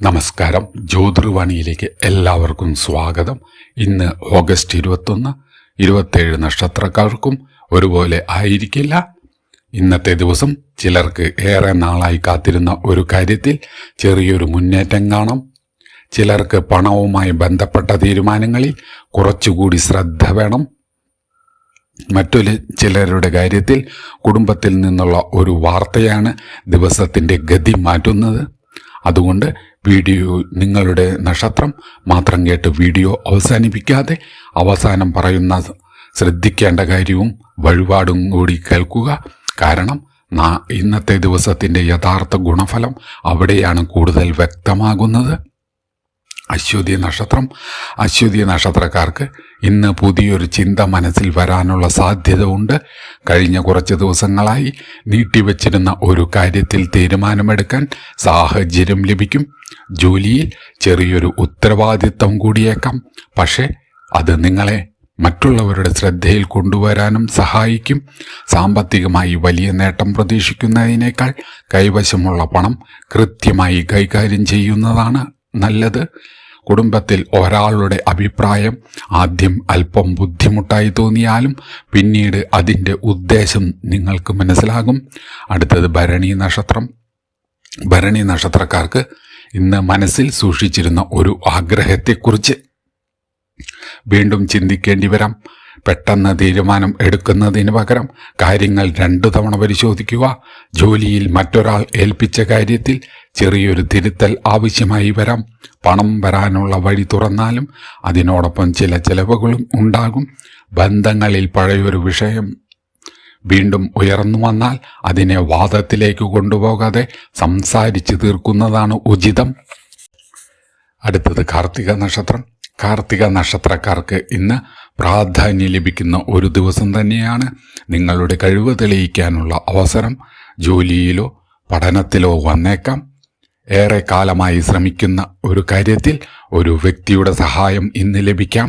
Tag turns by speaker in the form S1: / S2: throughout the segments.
S1: നമസ്കാരം. ജ്യോതിർവാണിയിലേക്ക് എല്ലാവർക്കും സ്വാഗതം. ഇന്ന് ഓഗസ്റ്റ് 21, 27 നക്ഷത്രക്കാർക്കും ഒരുപോലെ ആയിരിക്കില്ല. ഇന്നത്തെ ദിവസം ചിലർക്ക് ഏറെ നാളായി കാത്തിരുന്ന ഒരു കാര്യത്തിൽ ചെറിയൊരു മുന്നേറ്റം കാണാം. ചിലർക്ക് പണവുമായി ബന്ധപ്പെട്ട തീരുമാനങ്ങളിൽ കുറച്ചുകൂടി ശ്രദ്ധ വേണം. മറ്റൊരു ചിലരുടെ കാര്യത്തിൽ കുടുംബത്തിൽ നിന്നുള്ള ഒരു വാർത്തയാണ് ദിവസത്തിൻ്റെ ഗതി മാറ്റുന്നത്. അതുകൊണ്ട് വീഡിയോ നിങ്ങളുടെ നക്ഷത്രം മാത്രം കേട്ട് വീഡിയോ അവസാനിപ്പിക്കാതെ അവസാനം പറയുന്ന ശ്രദ്ധിക്കേണ്ട കാര്യവും വഴിപാടും കൂടി കേൾക്കുക. കാരണം ഇന്നത്തെ ദിവസത്തിൻ്റെ യഥാർത്ഥ ഗുണഫലം അവിടെയാണ് കൂടുതൽ വ്യക്തമാകുന്നത്. അശ്വതി നക്ഷത്രക്കാർക്ക് ഇന്ന് പുതിയൊരു ചിന്ത മനസ്സിൽ വരാനുള്ള സാധ്യത ഉണ്ട്. കഴിഞ്ഞ കുറച്ച് ദിവസങ്ങളായി നീട്ടിവെച്ചിരുന്ന ഒരു കാര്യത്തിൽ തീരുമാനമെടുക്കാൻ സാഹചര്യം ലഭിക്കും. ജോലിയിൽ ചെറിയൊരു ഉത്തരവാദിത്തം കൂടിയേക്കാം. പക്ഷേ അത് നിങ്ങളെ മറ്റുള്ളവരുടെ ശ്രദ്ധയിൽ കൊണ്ടുവരാനും സഹായിക്കും. സാമ്പത്തികമായി വലിയ നേട്ടം പ്രതീക്ഷിക്കുന്നതിനേക്കാൾ കൈവശമുള്ള പണം കൃത്യമായി കൈകാര്യം ചെയ്യുന്നതാണ് നല്ലത്. കുടുംബത്തിൽ ഒരാളുടെ അഭിപ്രായം ആദ്യം അല്പം ബുദ്ധിമുട്ടായി തോന്നിയാലും പിന്നീട് അതിൻ്റെ ഉദ്ദേശം നിങ്ങൾക്ക് മനസ്സിലാകും. അടുത്തത് ഭരണി നക്ഷത്രക്കാർക്ക് ഇന്ന് മനസ്സിൽ സൂക്ഷിച്ചിരുന്ന ഒരു ആഗ്രഹത്തെക്കുറിച്ച് വീണ്ടും ചിന്തിക്കേണ്ടി വരാം. പെട്ടെന്ന് തീരുമാനം എടുക്കുന്നതിന് പകരം കാര്യങ്ങൾ 2 തവണ പരിശോധിക്കുക. ജോലിയിൽ മറ്റൊരാൾ ഏൽപ്പിച്ച കാര്യത്തിൽ ചെറിയൊരു തിരുത്തൽ ആവശ്യമായി വരാം. പണം വരാനുള്ള വഴി തുറന്നാലും അതിനോടൊപ്പം ചില ചെലവുകളും ഉണ്ടാകും. ബന്ധങ്ങളിൽ പഴയൊരു വിഷയം വീണ്ടും ഉയർന്നു വന്നാൽ അതിനെ വാദത്തിലേക്ക് കൊണ്ടുപോകാതെ സംസാരിച്ച് തീർക്കുന്നതാണ് ഉചിതം. അടുത്തത് കാർത്തിക നക്ഷത്രക്കാർക്ക് ഇന്ന് പ്രാധാന്യം ലഭിക്കുന്ന ഒരു ദിവസം തന്നെയാണ്. നിങ്ങളുടെ കഴിവ് തെളിയിക്കാനുള്ള അവസരം ജോലിയിലോ പഠനത്തിലോ വന്നേക്കാം. ഏറെ കാലമായി ശ്രമിക്കുന്ന ഒരു കാര്യത്തിൽ ഒരു വ്യക്തിയുടെ സഹായം ഇന്ന് ലഭിക്കാം.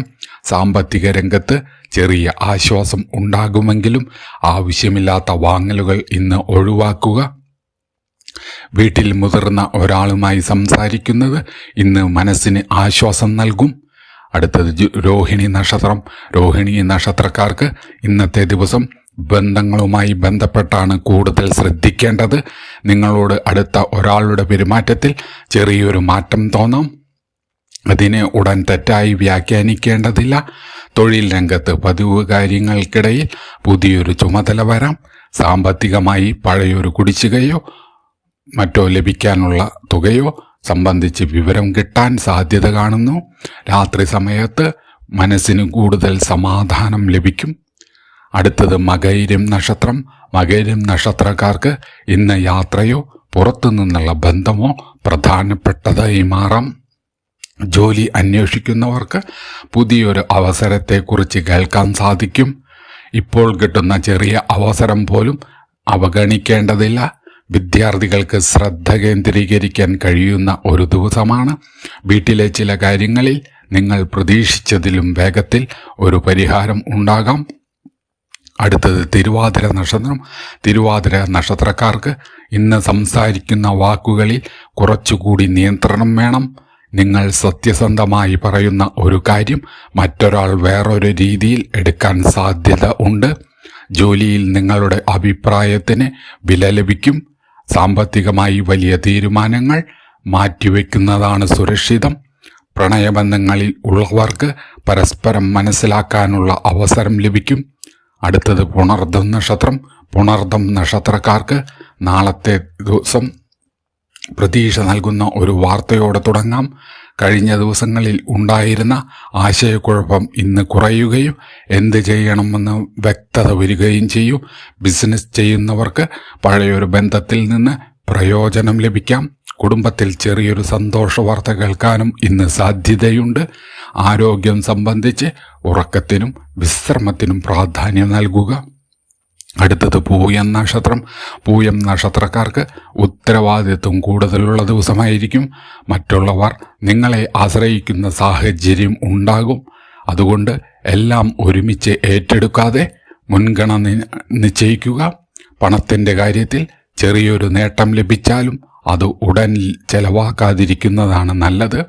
S1: സാമ്പത്തിക രംഗത്ത് ചെറിയ ആശ്വാസം ഉണ്ടാകുമെങ്കിലും ആവശ്യമില്ലാത്ത വാങ്ങലുകൾ ഇന്ന് ഒഴിവാക്കുക. വീട്ടിൽ മുതിർന്ന ഒരാളുമായി സംസാരിക്കുന്നത് ഇന്ന് മനസ്സിന് ആശ്വാസം നൽകും. അടുത്തത് രോഹിണി നക്ഷത്രക്കാർക്ക് ഇന്നത്തെ ദിവസം ബന്ധങ്ങളുമായി ബന്ധപ്പെട്ടാണ് കൂടുതൽ ശ്രദ്ധിക്കേണ്ടത്. നിങ്ങളോട് അടുത്ത ഒരാളുടെ പെരുമാറ്റത്തിൽ ചെറിയൊരു മാറ്റം തോന്നാം. അതിനെ ഉടൻ തെറ്റായി വ്യാഖ്യാനിക്കേണ്ടതില്ല. തൊഴിൽ രംഗത്ത് പതിവ് കാര്യങ്ങൾക്കിടയിൽ പുതിയൊരു ചുമതല വരാം. സാമ്പത്തികമായി പഴയൊരു കുടിശ്ശികയോ മറ്റോ ലഭിക്കാനുള്ള തുകയോ സംബന്ധിച്ച് വിവരം കിട്ടാൻ സാധ്യത കാണുന്നു. രാത്രി സമയത്ത് മനസ്സിന് കൂടുതൽ സമാധാനം ലഭിക്കും. അടുത്തത് മകയിരം നക്ഷത്രക്കാർക്ക് ഇന്ന് യാത്രയോ പുറത്തു നിന്നുള്ള ബന്ധമോ പ്രധാനപ്പെട്ടതായി മാറാം. ജോലി അന്വേഷിക്കുന്നവർക്ക് പുതിയൊരു അവസരത്തെക്കുറിച്ച് കേൾക്കാൻ സാധിക്കും. ഇപ്പോൾ കിട്ടുന്ന ചെറിയ അവസരം പോലും അവഗണിക്കേണ്ടതില്ല. വിദ്യാർത്ഥികൾക്ക് ശ്രദ്ധ കേന്ദ്രീകരിക്കാൻ കഴിയുന്ന ഒരു ദിവസമാണ്. വീട്ടിലെ ചില കാര്യങ്ങളിൽ നിങ്ങൾ പ്രതീക്ഷിച്ചതിലും വേഗത്തിൽ ഒരു പരിഹാരം ഉണ്ടാകാം. അടുത്തത് തിരുവാതിര നക്ഷത്രക്കാർക്ക് ഇന്ന് സംസാരിക്കുന്ന വാക്കുകളിൽ കുറച്ചുകൂടി നിയന്ത്രണം വേണം. നിങ്ങൾ സത്യസന്ധമായി പറയുന്ന ഒരു കാര്യം മറ്റൊരാൾ വേറൊരു രീതിയിൽ എടുക്കാൻ സാധ്യത ഉണ്ട്. ജോലിയിൽ നിങ്ങളുടെ അഭിപ്രായത്തിന് വില ലഭിക്കും. സാമ്പത്തികമായി വലിയ തീരുമാനങ്ങൾ മാറ്റിവെക്കുന്നതാണ് സുരക്ഷിതം. പ്രണയബന്ധങ്ങളിൽ ഉള്ളവർക്ക് പരസ്പരം മനസ്സിലാക്കാനുള്ള അവസരം ലഭിക്കും. അടുത്തത് പുണർദം നക്ഷത്രക്കാർക്ക് നാളത്തെ ദിവസം പ്രതീക്ഷ നൽകുന്ന ഒരു വാർത്തയോടെ തുടങ്ങാം. കഴിഞ്ഞ ദിവസങ്ങളിൽ ഉണ്ടായിരുന്ന ആശയക്കുഴപ്പം ഇന്ന് കുറയുകയും എന്ത് ചെയ്യണമെന്ന് വ്യക്തത വരികയും ചെയ്യും. ബിസിനസ് ചെയ്യുന്നവർക്ക് പഴയൊരു ബന്ധത്തിൽ നിന്ന് പ്രയോജനം ലഭിക്കാം. കുടുംബത്തിൽ ചെറിയൊരു സന്തോഷ വാർത്ത കേൾക്കാനും ഇന്ന് സാധ്യതയുണ്ട്. ആരോഗ്യം സംബന്ധിച്ച് ഉറക്കത്തിനും വിശ്രമത്തിനും പ്രാധാന്യം നൽകുക. അടുത്തത് പൂയം നക്ഷത്രക്കാർക്ക് ഉത്തരവാദിത്വം കൂടുതലുള്ള ദിവസമായിരിക്കും. മറ്റുള്ളവർ നിങ്ങളെ ആശ്രയിക്കുന്ന സാഹചര്യം ഉണ്ടാകും. അതുകൊണ്ട് എല്ലാം ഒരുമിച്ച് ഏറ്റെടുക്കാതെ മുൻഗണന നിശ്ചയിക്കുക. പണത്തിൻ്റെ കാര്യത്തിൽ ചെറിയൊരു നേട്ടം ലഭിച്ചാലും അത് ഉടൻ ചെലവാക്കാതിരിക്കുന്നതാണ് നല്ലത്.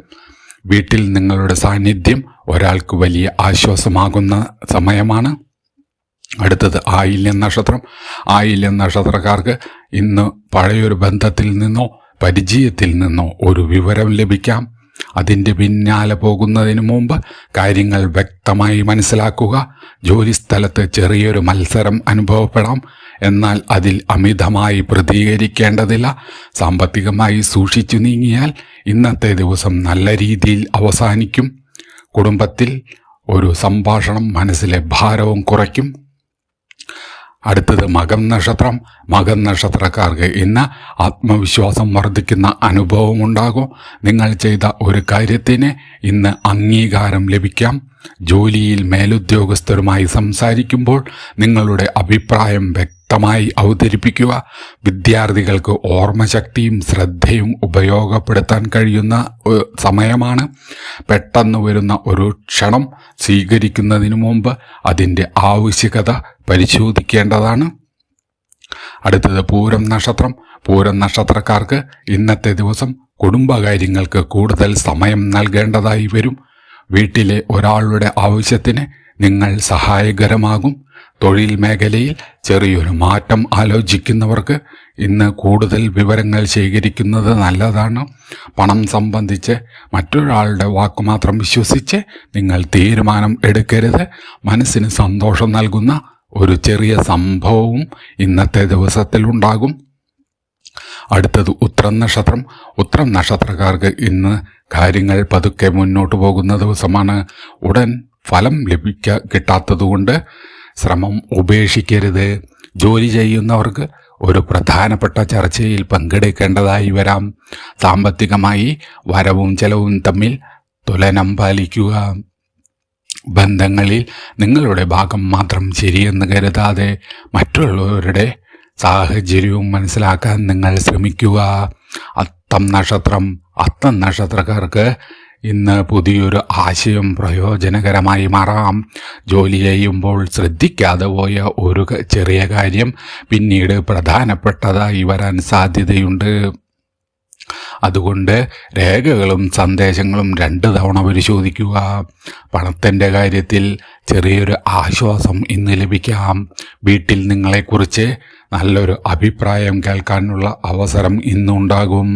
S1: വീട്ടിൽ നിങ്ങളുടെ സാന്നിധ്യം ഒരാൾക്ക് വലിയ ആശ്വാസമാകുന്ന സമയമാണ്. അടുത്തത് ആയില്യം നക്ഷത്രം. ആയില്യം നക്ഷത്രക്കാർക്ക് ഇന്ന് പഴയൊരു ബന്ധത്തിൽ നിന്നോ പരിചയത്തിൽ നിന്നോ ഒരു വിവരം ലഭിക്കാം. അതിൻ്റെ പിന്നാലെ പോകുന്നതിന് മുമ്പ് കാര്യങ്ങൾ വ്യക്തമായി മനസ്സിലാക്കുക. ജോലിസ്ഥലത്ത് ചെറിയൊരു മത്സരം അനുഭവപ്പെടാം, എന്നാൽ അതിൽ അമിതമായി പ്രതികരിക്കേണ്ടതില്ല. സാമ്പത്തികമായി സൂക്ഷിച്ചു നീങ്ങിയാൽ ഇന്നത്തെ ദിവസം നല്ല രീതിയിൽ അവസാനിക്കും. കുടുംബത്തിൽ ഒരു സംഭാഷണം മനസ്സിലെ ഭാരവും കുറയ്ക്കും. അടുത്തത് മകം നക്ഷത്രം. മകം നക്ഷത്രക്കാർക്ക് ഇന്ന് ആത്മവിശ്വാസം വർദ്ധിക്കുന്ന അനുഭവമുണ്ടാകും. നിങ്ങൾ ചെയ്ത ഒരു കാര്യത്തിന് ഇന്ന് അംഗീകാരം ലഭിക്കാം. ജോലിയിൽ മേലുദ്യോഗസ്ഥരുമായി സംസാരിക്കുമ്പോൾ നിങ്ങളുടെ അഭിപ്രായം വ്യക്തമായി അവതരിപ്പിക്കുക. വിദ്യാർത്ഥികൾക്ക് ഓർമ്മശക്തിയും ശ്രദ്ധയും ഉപയോഗപ്പെടുത്താൻ കഴിയുന്ന സമയമാണ്. പെട്ടെന്ന് വരുന്ന ഒരു ക്ഷണം സ്വീകരിക്കുന്നതിന് മുമ്പ് അതിൻ്റെ ആവശ്യകത പരിശോധിക്കേണ്ടതാണ്. അടുത്തത് പൂരം നക്ഷത്രം. പൂരം നക്ഷത്രക്കാർക്ക് ഇന്നത്തെ ദിവസം കുടുംബകാര്യങ്ങൾക്ക് കൂടുതൽ സമയം നൽകേണ്ടതായി വരും. വീട്ടിലെ ഒരാളുടെ ആവശ്യത്തിന് നിങ്ങൾ സഹായകരമാകും. തൊഴിൽ മേഖലയിൽ ചെറിയൊരു മാറ്റം ആലോചിക്കുന്നവർക്ക് ഇന്ന് കൂടുതൽ വിവരങ്ങൾ ശേഖരിക്കുന്നത് നല്ലതാണ്. പണം സംബന്ധിച്ച് മറ്റൊരാളുടെ വാക്ക് മാത്രം വിശ്വസിച്ച് നിങ്ങൾ തീരുമാനം എടുക്കരുത്. മനസ്സിന് സന്തോഷം നൽകുന്ന ഒരു ചെറിയ സംഭവവും ഇന്നത്തെ ദിവസത്തിലുണ്ടാകും. അടുത്തത് ഉത്രം നക്ഷത്രം. ഉത്രം നക്ഷത്രക്കാർക്ക് ഇന്ന് കാര്യങ്ങൾ പതുക്കെ മുന്നോട്ട് പോകുന്ന ദിവസമാണ്. ഉടൻ ഫലം കിട്ടാത്തതുകൊണ്ട് ശ്രമം ഉപേക്ഷിക്കരുത്. ജോലി ചെയ്യുന്നവർക്ക് ഒരു പ്രധാനപ്പെട്ട ചർച്ചയിൽ പങ്കെടുക്കേണ്ടതായി വരാം. സാമ്പത്തികമായി വരവും ചെലവും തമ്മിൽ തുലനം പാലിക്കുക. ബന്ധങ്ങളിൽ നിങ്ങളുടെ ഭാഗം മാത്രം ശരിയെന്ന് കരുതാതെ മറ്റുള്ളവരുടെ സാഹചര്യവും മനസ്സിലാക്കാൻ നിങ്ങൾ ശ്രമിക്കുക. അത്തം നക്ഷത്രം. അത്തം നക്ഷത്രക്കാർക്ക് ഇന്ന് പുതിയൊരു ആശയം പ്രയോജനകരമായി മാറാം. ജോലി ചെയ്യുമ്പോൾ ശ്രദ്ധിക്കാതെ പോയ ഒരു ചെറിയ കാര്യം പിന്നീട് പ്രധാനപ്പെട്ടതായി വരാൻ സാധ്യതയുണ്ട്. അതുകൊണ്ട് രേഖകളും സന്ദേശങ്ങളും 2 തവണ പരിശോധിക്കുക. പണത്തിൻ്റെ കാര്യത്തിൽ ചെറിയൊരു ആശ്വാസം ഇന്ന് ലഭിക്കാം. വീട്ടിൽ നിങ്ങളെക്കുറിച്ച് നല്ലൊരു അഭിപ്രായം കേൾക്കാനുള്ള അവസരം ഇന്നുണ്ടാകും.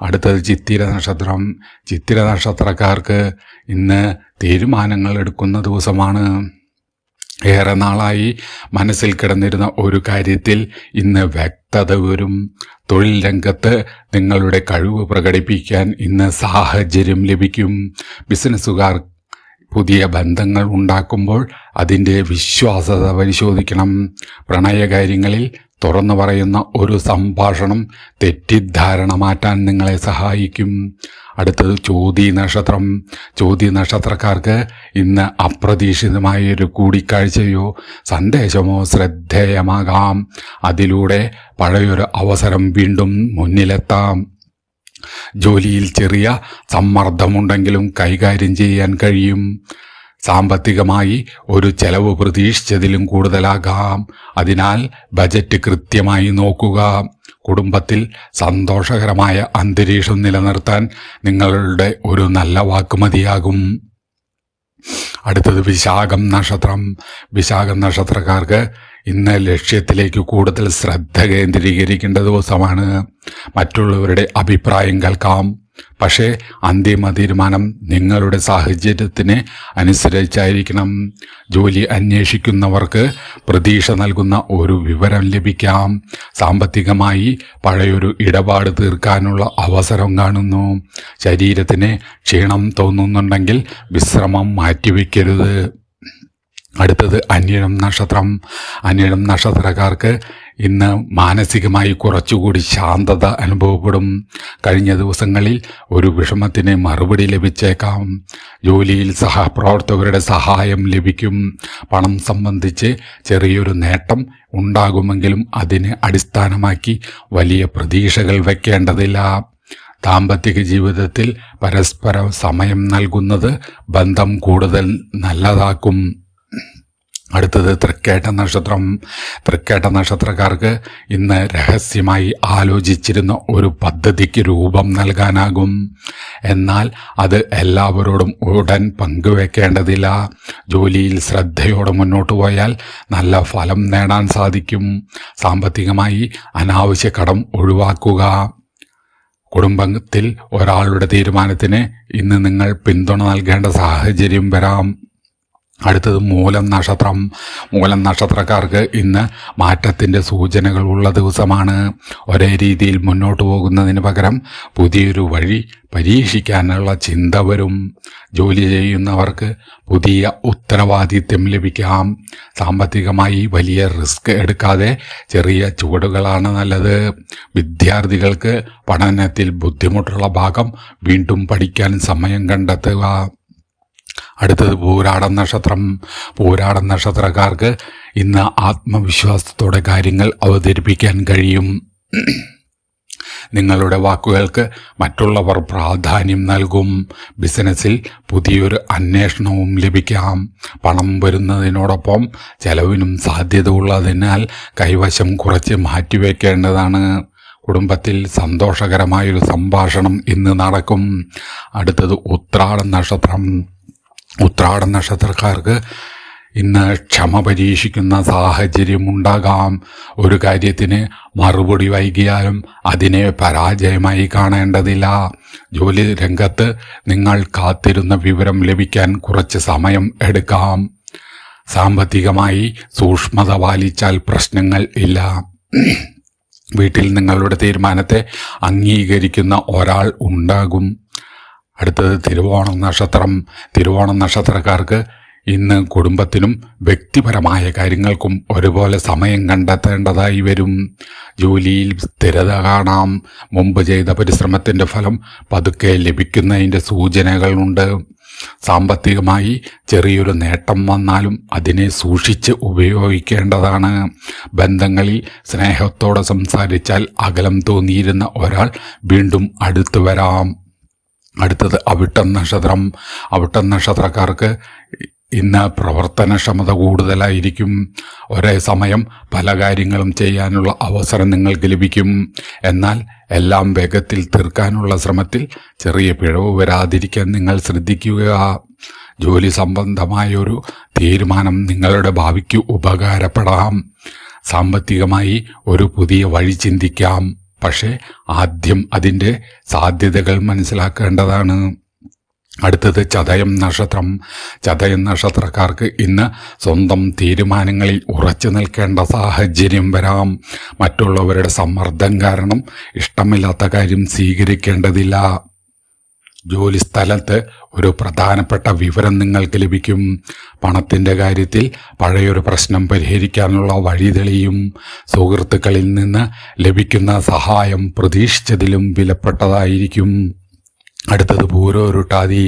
S1: അടുത്തത് ചിത്തിര നക്ഷത്രം. ചിത്തിര നക്ഷത്രക്കാർക്ക് ഇന്ന് തീരുമാനങ്ങൾ എടുക്കുന്ന ദിവസമാണ്. ഏറെ നാളായി മനസ്സിൽ കിടന്നിരുന്ന ഒരു കാര്യത്തിൽ ഇന്ന് വ്യക്തത വരും. തൊഴിൽ രംഗത്ത് നിങ്ങളുടെ കഴിവ് പ്രകടിപ്പിക്കാൻ ഇന്ന് സാഹചര്യം ലഭിക്കും. ബിസിനസ്സുകാർ പുതിയ ബന്ധങ്ങൾ ഉണ്ടാക്കുമ്പോൾ അതിൻ്റെ വിശ്വാസ്യത പരിശോധിക്കണം. പ്രണയകാര്യങ്ങളിൽ തുറന്നു പറയുന്ന ഒരു സംഭാഷണം തെറ്റിദ്ധാരണ മാറ്റാൻ നിങ്ങളെ സഹായിക്കും. അടുത്തത് ചോതി നക്ഷത്രം. ചോതി നക്ഷത്രക്കാർക്ക് ഇന്ന് അപ്രതീക്ഷിതമായൊരു കൂടിക്കാഴ്ചയോ സന്ദേശമോ ശ്രദ്ധേയമാകാം. അതിലൂടെ പഴയൊരു അവസരം വീണ്ടും മുന്നിലെത്താം. ജോലിയിൽ ചെറിയ സമ്മർദ്ദമുണ്ടെങ്കിലും കൈകാര്യം ചെയ്യാൻ കഴിയും. സാമ്പത്തികമായി ഒരു ചെലവ് പ്രതീക്ഷിച്ചതിലും കൂടുതലാകാം. അതിനാൽ ബജറ്റ് കൃത്യമായി നോക്കുക. കുടുംബത്തിൽ സന്തോഷകരമായ അന്തരീക്ഷം നിലനിർത്താൻ നിങ്ങളുടെ ഒരു നല്ല വാക്ക് മതിയാകും. അടുത്തത് വിശാഖം നക്ഷത്രം. വിശാഖം നക്ഷത്രക്കാർക്ക് ഇന്ന് ലക്ഷ്യത്തിലേക്ക് കൂടുതൽ ശ്രദ്ധ കേന്ദ്രീകരിക്കേണ്ട ദിവസമാണ്. മറ്റുള്ളവരുടെ അഭിപ്രായം കേൾക്കാം, പക്ഷേ അന്തിമ തീരുമാനം നിങ്ങളുടെ സാഹചര്യത്തിന് അനുസരിച്ചായിരിക്കണം. ജോലി അന്വേഷിക്കുന്നവർക്ക് പ്രതീക്ഷ നൽകുന്ന ഒരു വിവരം ലഭിക്കാം. സാമ്പത്തികമായി പഴയൊരു ഇടപാട് തീർക്കാനുള്ള അവസരം കാണുന്നു. ശരീരത്തിന് ക്ഷീണം തോന്നുന്നുണ്ടെങ്കിൽ വിശ്രമം മാറ്റിവെക്കരുത്. അടുത്തത് അനിഴം നക്ഷത്രം. അനിഴം നക്ഷത്രക്കാർക്ക് ഇന്ന് മാനസികമായി കുറച്ചുകൂടി ശാന്തത അനുഭവപ്പെടും. കഴിഞ്ഞ ദിവസങ്ങളിൽ ഒരു വിഷമത്തിന് മറുപടി ലഭിച്ചേക്കാം. ജോലിയിൽ സഹപ്രവർത്തകരുടെ സഹായം ലഭിക്കും. പണം സംബന്ധിച്ച് ചെറിയൊരു നേട്ടം ഉണ്ടാകുമെങ്കിലും അതിനെ അടിസ്ഥാനമാക്കി വലിയ പ്രതീക്ഷകൾ വയ്ക്കേണ്ടതില്ല. ദാമ്പത്തിക ജീവിതത്തിൽ പരസ്പരം സമയം നൽകുന്നത് ബന്ധം കൂടുതൽ നല്ലതാക്കും. അടുത്തത് തൃക്കേട്ട നക്ഷത്രം. തൃക്കേട്ട നക്ഷത്രക്കാർക്ക് ഇന്ന് രഹസ്യമായി ആലോചിച്ചിരുന്ന ഒരു പദ്ധതിക്ക് രൂപം നൽകാനാകും. എന്നാൽ അത് എല്ലാവരോടും ഉടൻ പങ്കുവെക്കേണ്ടതില്ല. ജോലിയിൽ ശ്രദ്ധയോടെ മുന്നോട്ട് പോയാൽ നല്ല ഫലം നേടാൻ സാധിക്കും. സാമ്പത്തികമായി അനാവശ്യ കടം ഒഴിവാക്കുക. കുടുംബത്തിൽ ഒരാളുടെ തീരുമാനത്തിന് ഇന്ന് നിങ്ങൾ പിന്തുണ നൽകേണ്ട സാഹചര്യം വരാം. അടുത്തത് മൂലം നക്ഷത്രം. മൂലം നക്ഷത്രക്കാർക്ക് ഇന്ന് മാറ്റത്തിൻ്റെ സൂചനകൾ ഉള്ള ദിവസമാണ്. ഒരേ രീതിയിൽ മുന്നോട്ട് പോകുന്നതിന് പകരം പുതിയൊരു വഴി പരീക്ഷിക്കാനുള്ള ചിന്ത വരും. ജോലി ചെയ്യുന്നവർക്ക് പുതിയ ഉത്തരവാദിത്വം ലഭിക്കാം. സാമ്പത്തികമായി വലിയ റിസ്ക് എടുക്കാതെ ചെറിയ ചുവടുകളാണ് നല്ലത്. വിദ്യാർത്ഥികൾക്ക് പഠനത്തിൽ ബുദ്ധിമുട്ടുള്ള ഭാഗം വീണ്ടും പഠിക്കാൻ സമയം കണ്ടെത്തുക. അടുത്തത് പൂരാടം നക്ഷത്രം. പൂരാടം നക്ഷത്രക്കാർക്ക് ഇന്ന് ആത്മവിശ്വാസത്തോടെ കാര്യങ്ങൾ അവതരിപ്പിക്കാൻ കഴിയും. നിങ്ങളുടെ വാക്കുകൾക്ക് മറ്റുള്ളവർ പ്രാധാന്യം നൽകും. ബിസിനസ്സിൽ പുതിയൊരു അന്വേഷണവും ലഭിക്കാം. പണം വരുന്നതിനോടൊപ്പം ചെലവിനും സാധ്യത ഉള്ളതിനാൽ കൈവശം കുറച്ച് മാറ്റിവെക്കേണ്ടതാണ്. കുടുംബത്തിൽ സന്തോഷകരമായൊരു സംഭാഷണം ഇന്ന് നടക്കും. അടുത്തത് ഉത്രാടം നക്ഷത്രം. ഉത്രാടം നക്ഷത്രക്കാർക്ക് ഇന്ന് ക്ഷമ പരീക്ഷിക്കുന്ന സാഹചര്യമുണ്ടാകാം. ഒരു കാര്യത്തിന് മറുപടി വൈകിയാലും അതിനെ പരാജയമായി കാണേണ്ടതില്ല. ജോലി രംഗത്ത് നിങ്ങൾ കാത്തിരുന്ന വിവരം ലഭിക്കാൻ കുറച്ച് സമയം എടുക്കാം. സാമ്പത്തികമായി സൂക്ഷ്മത പാലിച്ചാൽ പ്രശ്നങ്ങൾ ഇല്ല. വീട്ടിൽ നിങ്ങളുടെ തീരുമാനത്തെ അംഗീകരിക്കുന്ന ഒരാൾ ഉണ്ടാകും. അടുത്തത് തിരുവോണം നക്ഷത്രം. തിരുവോണം നക്ഷത്രക്കാർക്ക് ഇന്ന് കുടുംബത്തിനും വ്യക്തിപരമായ കാര്യങ്ങൾക്കും ഒരുപോലെ സമയം കണ്ടെത്തേണ്ടതായി വരും. ജോലിയിൽ സ്ഥിരത കാണാം. മുമ്പ് ചെയ്ത പരിശ്രമത്തിൻ്റെ ഫലം പതുക്കെ ലഭിക്കുന്നതിൻ്റെ സൂചനകളുണ്ട്. സാമ്പത്തികമായി ചെറിയൊരു നേട്ടം വന്നാലും അതിനെ സൂക്ഷിച്ച് ഉപയോഗിക്കേണ്ടതാണ്. ബന്ധങ്ങളിൽ സ്നേഹത്തോടെ സംസാരിച്ചാൽ അകലം തോന്നിയിരുന്ന ഒരാൾ വീണ്ടും അടുത്തു വരാം. അടുത്തത് അവിട്ടം നക്ഷത്രം. അവിട്ടം നക്ഷത്രക്കാർക്ക് ഇന്ന് പ്രവർത്തനക്ഷമത കൂടുതലായിരിക്കും. ഒരേ സമയം പല കാര്യങ്ങളും ചെയ്യാനുള്ള അവസരം നിങ്ങൾക്ക് ലഭിക്കും. എന്നാൽ എല്ലാം വേഗത്തിൽ തീർക്കാനുള്ള ശ്രമത്തിൽ ചെറിയ പിഴവ് വരാതിരിക്കാൻ നിങ്ങൾ ശ്രദ്ധിക്കുക. ജോലി സംബന്ധമായൊരു തീരുമാനം നിങ്ങളുടെ ഭാവിക്ക് ഉപകാരപ്പെടാം. സാമ്പത്തികമായി ഒരു പുതിയ വഴി ചിന്തിക്കാം. പക്ഷേ ആദ്യം അതിൻ്റെ സാധ്യതകൾ മനസ്സിലാക്കേണ്ടതാണ്. അടുത്തത് ചതയം നക്ഷത്രം. ചതയം നക്ഷത്രക്കാർക്ക് ഇന്ന് സ്വന്തം തീരുമാനങ്ങളിൽ ഉറച്ചു നിൽക്കേണ്ട സാഹചര്യം വരാം. മറ്റുള്ളവരുടെ സമ്മർദ്ദം കാരണം ഇഷ്ടമില്ലാത്ത കാര്യം സ്വീകരിക്കേണ്ടതില്ല. ജോലി സ്ഥലത്ത് ഒരു പ്രധാനപ്പെട്ട വിവരം നിങ്ങൾക്ക് ലഭിക്കും. പണത്തിൻ്റെ കാര്യത്തിൽ പഴയൊരു പ്രശ്നം പരിഹരിക്കാനുള്ള വഴി തെളിയും. സുഹൃത്തുക്കളിൽ നിന്ന് ലഭിക്കുന്ന സഹായം പ്രതീക്ഷിച്ചതിലും വിലപ്പെട്ടതായിരിക്കും. അടുത്തത് പൂരോരുട്ടാതി.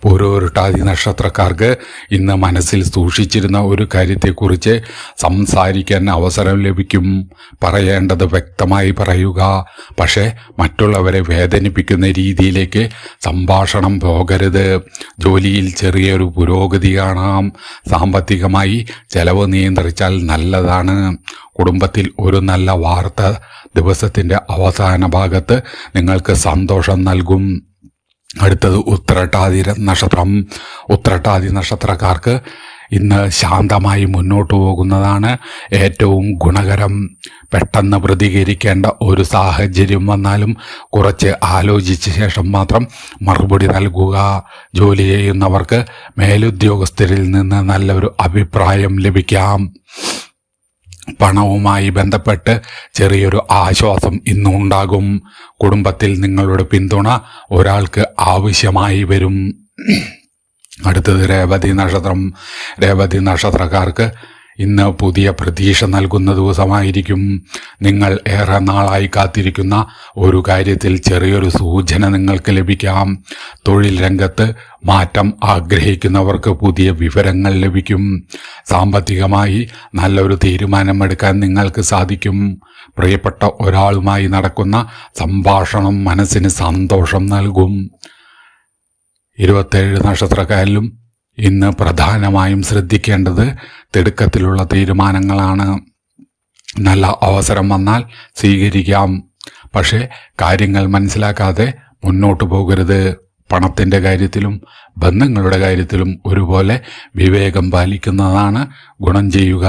S1: പൂരോരുട്ടാതി നക്ഷത്രക്കാർക്ക് ഇന്ന് മനസ്സിൽ സൂക്ഷിച്ചിരുന്ന ഒരു കാര്യത്തെക്കുറിച്ച് സംസാരിക്കാൻ അവസരം ലഭിക്കും. പറയേണ്ടത് വ്യക്തമായി പറയുക. പക്ഷേ മറ്റുള്ളവരെ വേദനിപ്പിക്കുന്ന രീതിയിലേക്ക് സംഭാഷണം പോകരുത്. ജോലിയിൽ ചെറിയൊരു പുരോഗതി കാണാം. സാമ്പത്തികമായി ചെലവ് നിയന്ത്രിച്ചാൽ നല്ലതാണ്. കുടുംബത്തിൽ ഒരു നല്ല വാർത്ത ദിവസത്തിൻ്റെ അവസാന ഭാഗത്ത് നിങ്ങൾക്ക് സന്തോഷം നൽകും. അടുത്തത് ഉത്രട്ടാതി നക്ഷത്രം. ഉത്രട്ടാതി നക്ഷത്രക്കാർക്ക് ഇന്ന് ശാന്തമായി മുന്നോട്ട് പോകുന്നതാണ് ഏറ്റവും ഗുണകരം. പെട്ടെന്ന് പ്രതികരിക്കേണ്ട ഒരു സാഹചര്യം വന്നാലും കുറച്ച് ആലോചിച്ച ശേഷം മാത്രം മറുപടി നൽകുക. ജോലി ചെയ്യുന്നവർക്ക് മേലുദ്യോഗസ്ഥരിൽ നിന്ന് നല്ലൊരു അഭിപ്രായം ലഭിക്കാം. പണവുമായി ബന്ധപ്പെട്ട് ചെറിയൊരു ആശ്വാസം ഇന്നുണ്ടാകും. കുടുംബത്തിൽ നിങ്ങളുടെ പിന്തുണ ഒരാൾക്ക് ആവശ്യമായി വരും. അടുത്തത് രേവതി നക്ഷത്രം. രേവതി നക്ഷത്രക്കാർക്ക് ഇന്ന് പുതിയ പ്രതീക്ഷ നൽകുന്ന ദിവസമായിരിക്കും. നിങ്ങൾ ഏറെ നാളായി കാത്തിരിക്കുന്ന ഒരു കാര്യത്തിൽ ചെറിയൊരു സൂചന നിങ്ങൾക്ക് ലഭിക്കാം. തൊഴിൽ രംഗത്ത് മാറ്റം ആഗ്രഹിക്കുന്നവർക്ക് പുതിയ വിവരങ്ങൾ ലഭിക്കും. സാമ്പത്തികമായി നല്ലൊരു തീരുമാനമെടുക്കാൻ നിങ്ങൾക്ക് സാധിക്കും. പ്രിയപ്പെട്ട ഒരാളുമായി നടക്കുന്ന സംഭാഷണം മനസ്സിന് സന്തോഷം നൽകും. 27 നക്ഷത്രക്കാരിലും ഇന്ന് പ്രധാനമായും ശ്രദ്ധിക്കേണ്ടത് തിടുക്കത്തിലുള്ള തീരുമാനങ്ങളാണ്. നല്ല അവസരം വന്നാൽ സ്വീകരിക്കാം, പക്ഷേ കാര്യങ്ങൾ മനസ്സിലാക്കാതെ മുന്നോട്ടു പോകരുത്. പണത്തിൻ്റെ കാര്യത്തിലും ബന്ധങ്ങളുടെ കാര്യത്തിലും ഒരുപോലെ വിവേകം പാലിക്കുന്നതാണ് ഗുണം ചെയ്യുക.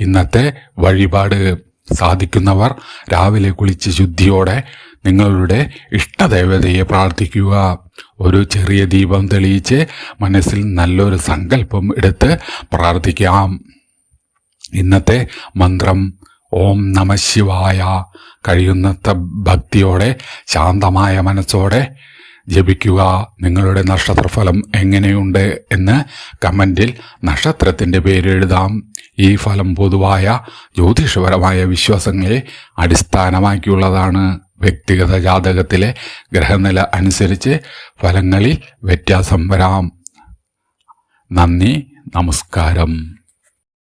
S1: ഇന്നത്തെ വഴിപാട്: സാധിക്കുന്നവർ രാവിലെ കുളിച്ച് ശുദ്ധിയോടെ നിങ്ങളുടെ ഇഷ്ടദേവതയെ പ്രാർത്ഥിക്കുക. ഒരു ചെറിയ ദീപം തെളിയിച്ച് മനസ്സിൽ നല്ലൊരു സങ്കല്പം എടുത്ത് പ്രാർത്ഥിക്കാം. ഇന്നത്തെ മന്ത്രം ഓം നമഃ ശിവായ. കഴിയുന്നത്ര ഭക്തിയോടെ ശാന്തമായ മനസ്സോടെ ജപിക്കുക. നിങ്ങളുടെ നക്ഷത്രഫലം എങ്ങനെയുണ്ട് എന്ന് കമൻറ്റിൽ നക്ഷത്രത്തിൻ്റെ പേരെഴുതാം. ഈ ഫലം പൊതുവായ ജ്യോതിഷപരമായ വിശ്വാസങ്ങളെ അടിസ്ഥാനമാക്കിയുള്ളതാണ്. വ്യക്തിഗത ജാതകത്തിലെ ഗ്രഹനില അനുസരിച്ച് ഫലങ്ങളിൽ വ്യത്യാസം വരാം. നന്ദി, നമസ്കാരം.